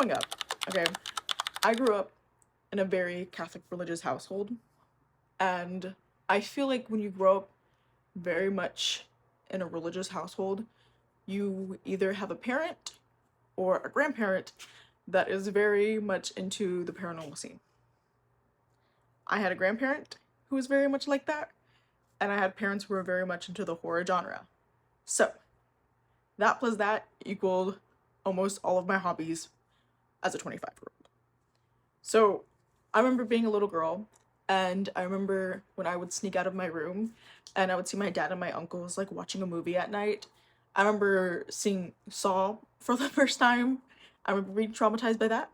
growing up, okay, I grew up in a very Catholic religious household, and I feel like when you grow up very much in a religious household, you either have a parent or a grandparent that is very much into the paranormal scene. I had a grandparent who was very much like that, and I had parents who were very much into the horror genre. So, that plus that equaled almost all of my hobbies as a 25-year-old. So, I remember being a little girl, and I remember when I would sneak out of my room and I would see my dad and my uncles like watching a movie at night. I remember seeing Saw for the first time. I remember being traumatized by that.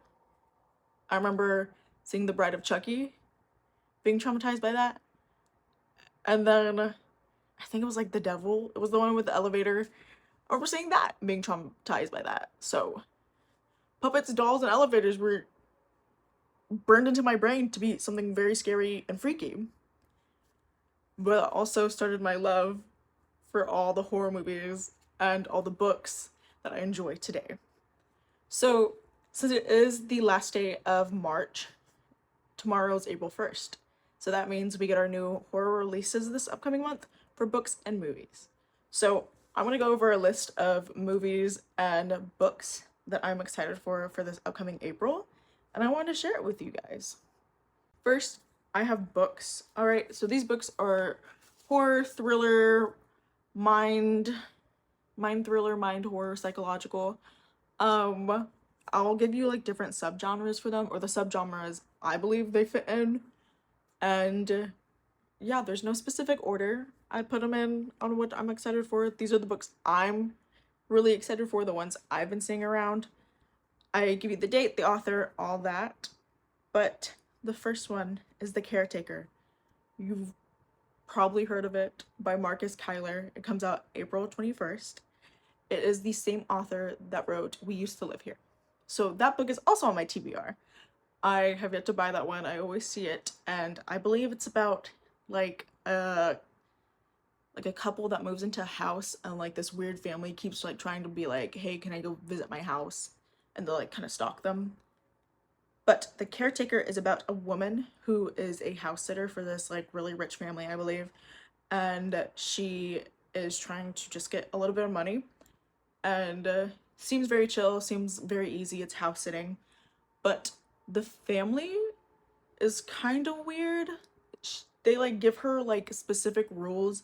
I remember seeing The Bride of Chucky, being traumatized by that. And then I think it was like The Devil. It was the one with the elevator. I remember seeing that, being traumatized by that. So puppets, dolls, and elevators were burned into my brain to be something very scary and freaky. But it also started my love for all the horror movies and all the books that I enjoy today. So, since it is the last day of March, tomorrow's April 1st. So that means we get our new horror releases this upcoming month for books and movies. So, I'm going to go over a list of movies and books that I'm excited for this upcoming April, and I want to share it with you guys. First, I have books. All right, so these books are horror, thriller, mind thriller, mind horror, psychological. I'll give you like different subgenres for them, or the subgenres I believe they fit in. And yeah, there's no specific order I put them in on what I'm excited for. These are the books I'm really excited for, the ones I've been seeing around. I give you the date, the author, all that. But the first one is The Caretaker. You've probably heard of it, by Marcus Kyler. It comes out April 21st. It is the same author that wrote We Used to Live Here. So that book is also on my TBR. I have yet to buy that one. I always see it, and I believe it's about like a couple that moves into a house, and like this weird family keeps like trying to be like, hey, can I go visit my house? And they'll like kind of stalk them. But The Caretaker is about a woman who is a house sitter for this like really rich family, I believe, and she is trying to just get a little bit of money, and seems very chill, seems very easy. It's house sitting, but the family is kind of weird. They like give her like specific rules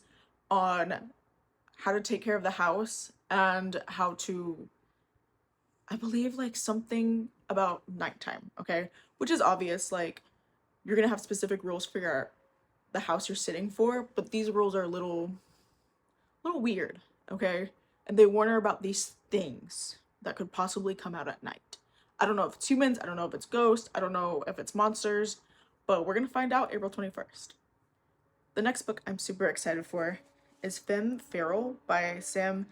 on how to take care of the house and how to, I believe, like something about nighttime, okay? Which is obvious, like you're gonna have specific rules for the house you're sitting for, but these rules are a little weird, okay? And they warn her about these things that could possibly come out at night. I don't know if it's humans, I don't know if it's ghosts, I don't know if it's monsters, but we're gonna find out April 21st. The next book I'm super excited for is Femme Feral by Sam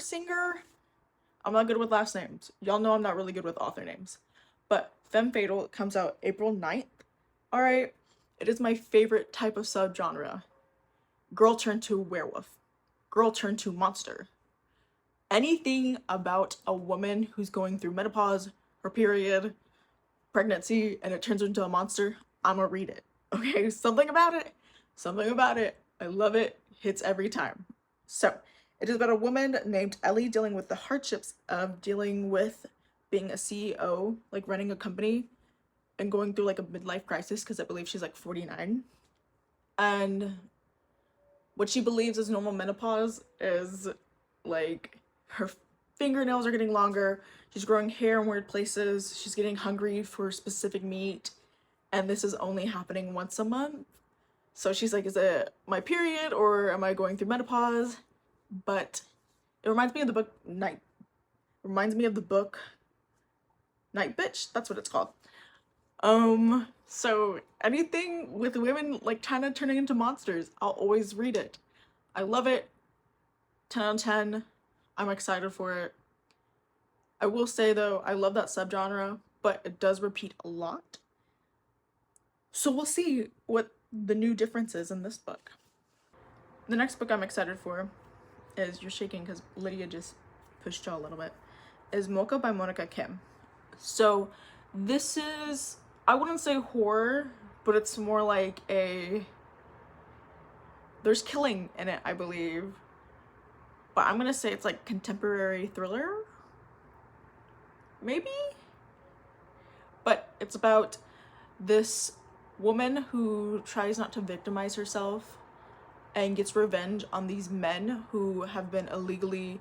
Singer. I'm not good with last names. Y'all know I'm not really good with author names. But Femme Fatal comes out April 9th. Alright, it is my favorite type of subgenre. Girl turned to werewolf. Girl turned to monster. Anything about a woman who's going through menopause, her period, pregnancy, and it turns into a monster, I'ma read it. Okay, something about it. I love it. Hits every time. So, it is about a woman named Ellie dealing with the hardships of dealing with being a CEO, like running a company, and going through like a midlife crisis because I believe she's like 49. And what she believes is normal menopause is like her fingernails are getting longer, she's growing hair in weird places, she's getting hungry for specific meat, and this is only happening once a month. So she's like, is it my period or am I going through menopause? But it reminds me of the book Night Bitch, that's what it's called. So anything with women like kind of turning into monsters, I'll always read it. I love it. 10 out of 10. I'm excited for it. I will say though, I love that subgenre, but it does repeat a lot. So we'll see what the new difference is in this book. The next book I'm excited for is, you're shaking because Lydia just push y'all a little bit, is Mocha by Monica Kim. So this is, I wouldn't say horror, but it's more like there's killing in it, I believe. But I'm gonna say it's like contemporary thriller, maybe? But it's about this woman who tries not to victimize herself and gets revenge on these men who have been illegally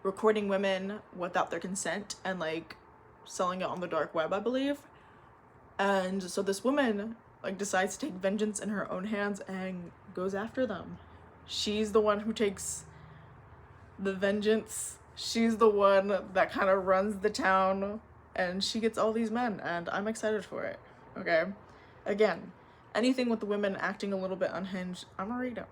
recording women without their consent and like selling it on the dark web, I believe. And so this woman like decides to take vengeance in her own hands and goes after them. She's the one who takes the vengeance. She's the one that kind of runs the town, and she gets all these men, and I'm excited for it. Okay, again, anything with the women acting a little bit unhinged, I'm gonna read it.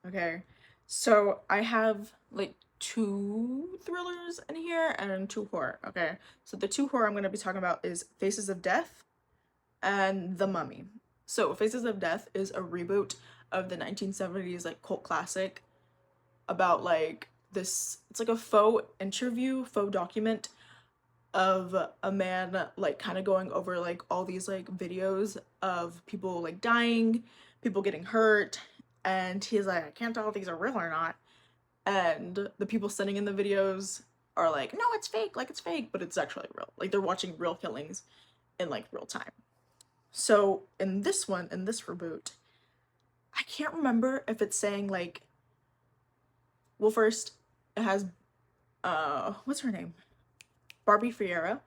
Okay, so I have like 2 thrillers in here and 2 horror. Okay, so the 2 horror I'm gonna be talking about is Faces of Death and The Mummy. So Faces of Death is a reboot of the 1970s like cult classic about like this, it's like a faux interview, faux document of a man like kind of going over like all these like videos of people like dying, people getting hurt, and he's like, I can't tell if these are real or not. And the people sending in the videos are like, no, it's fake, like it's fake, but it's actually real. Like they're watching real killings in like real time. So in this one, in this reboot, I can't remember if it's saying like, well, first it has what's her name? Barbie Ferreira,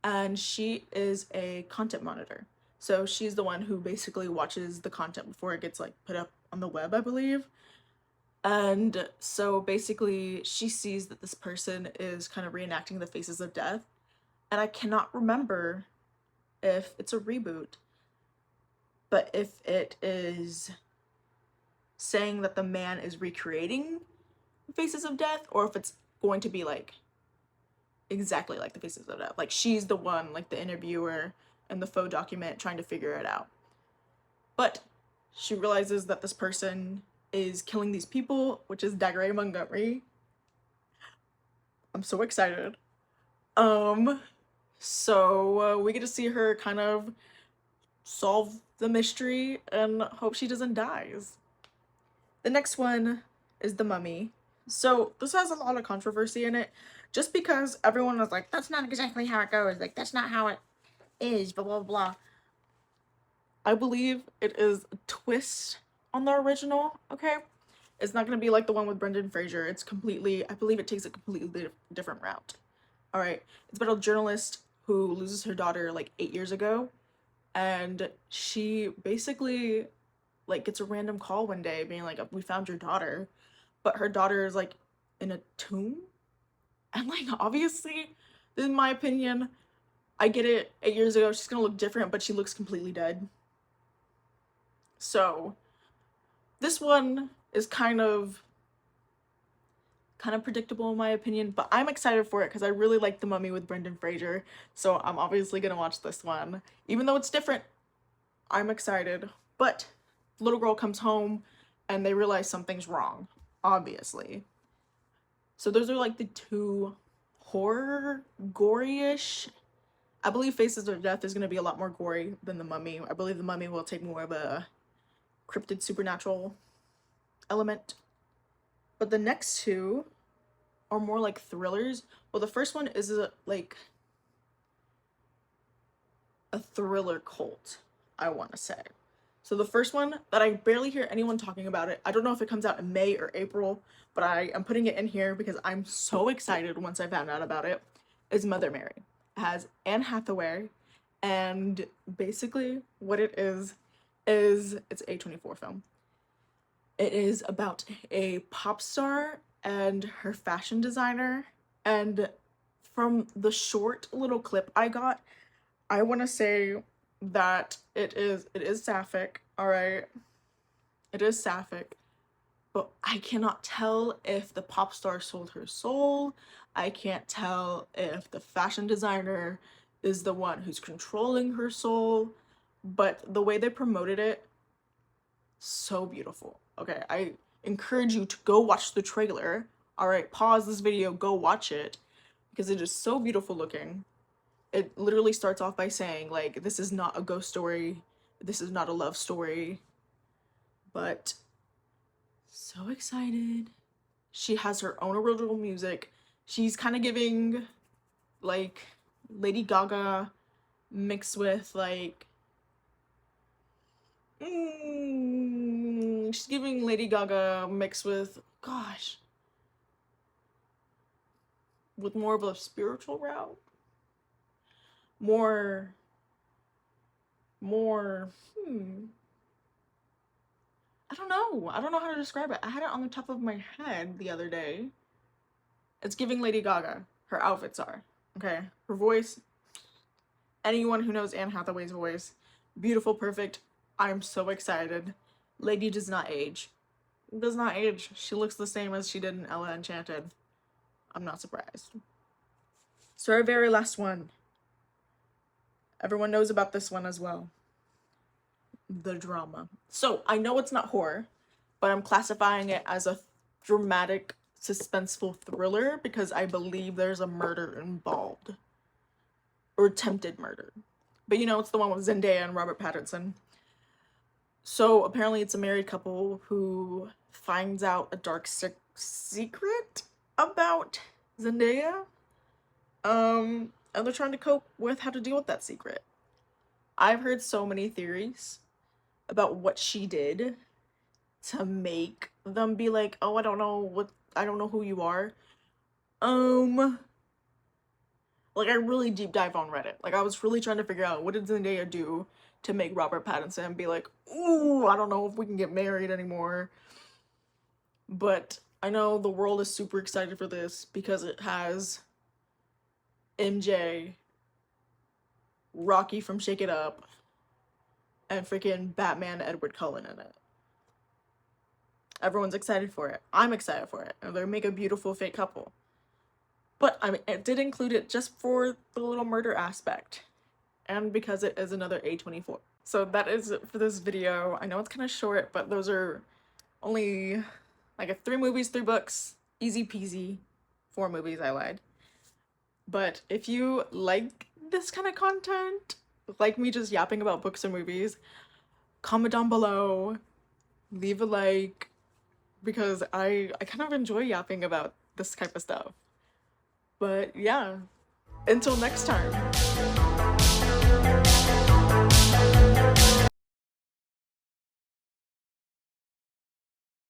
and she is a content monitor. So she's the one who basically watches the content before it gets like put up on the web, I believe. And so basically she sees that this person is kind of reenacting the Faces of Death, and I cannot remember if it's a reboot, but if it is saying that the man is recreating Faces of Death, or if it's going to be like exactly like the Faces of Death. Like she's the one, like the interviewer in the faux document, trying to figure it out. But she realizes that this person is killing these people, which is Dagray Montgomery. I'm so excited. So we get to see her kind of solve the mystery and hope she doesn't die. The next one is The Mummy. So this has a lot of controversy in it, just because everyone was like, that's not exactly how it goes, like that's not how it is, blah blah blah. I believe it is a twist on the original, okay? It's not gonna be like the one with Brendan Fraser. It's completely, I believe it takes a completely different route. All right, it's about a journalist who loses her daughter like 8 years ago, and she basically like gets a random call one day being like, we found your daughter, but her daughter is like in a tomb. And like obviously, in my opinion, I get it, 8 years ago she's gonna look different, but she looks completely dead. So this one is kind of predictable in my opinion, but I'm excited for it because I really like The Mummy with Brendan Fraser, so I'm obviously gonna watch this one. Even though it's different, I'm excited. But little girl comes home and they realize something's wrong, obviously. So those are like the 2 horror, gory-ish. I believe Faces of Death is going to be a lot more gory than The Mummy. I believe The Mummy will take more of a cryptid supernatural element. But the next 2 are more like thrillers. Well, the first one is like a thriller cult, I want to say. So the first one that I barely hear anyone talking about it, I don't know if it comes out in May or April, but I am putting it in here because I'm so excited once I found out about it, is Mother Mary. It has Anne Hathaway, and basically what it is it's a A24 film. It is about a pop star and her fashion designer, and from the short little clip I got, I want to say that it is sapphic, all right? It is sapphic, but I cannot tell if the pop star sold her soul. I can't tell if the fashion designer is the one who's controlling her soul, but the way they promoted it, so beautiful. Okay, I encourage you to go watch the trailer All right, pause this video, go watch it because it is so beautiful looking. It literally starts off by saying, like, this is not a ghost story, this is not a love story, but so excited. She has her own original music. She's kind of giving, like, Lady Gaga mixed with, like, she's giving Lady Gaga mixed with, gosh, with more of a spiritual route. More, I don't know. I don't know how to describe it. I had it on the top of my head the other day. It's giving Lady Gaga. Her outfits are. Okay? Her voice. Anyone who knows Anne Hathaway's voice. Beautiful, perfect. I'm so excited. Lady does not age. Does not age. She looks the same as she did in Ella Enchanted. I'm not surprised. So our very last one. Everyone knows about this one as well. The drama. So I know it's not horror, but I'm classifying it as a dramatic, suspenseful thriller because I believe there's a murder involved. Or attempted murder. But you know, it's the one with Zendaya and Robert Pattinson. So apparently it's a married couple who finds out a dark secret about Zendaya. And they're trying to cope with how to deal with that secret. I've heard so many theories about what she did to make them be like, oh, I don't know who you are. Like, I really deep dive on Reddit. Like, I was really trying to figure out what did Zendaya do to make Robert Pattinson be like, ooh, I don't know if we can get married anymore. But I know the world is super excited for this because it has MJ, Rocky from Shake It Up, and freaking Batman Edward Cullen in it. Everyone's excited for it. I'm excited for it. And they make a beautiful fake couple. But I mean, it did include it just for the little murder aspect. And because it is another A24. So that is it for this video. I know it's kind of short, but those are only like 3 movies, 3 books. Easy peasy. 4 movies, I lied. But if you like this kind of content, like me just yapping about books and movies, comment down below, leave a like, because I kind of enjoy yapping about this type of stuff. But yeah, until next time.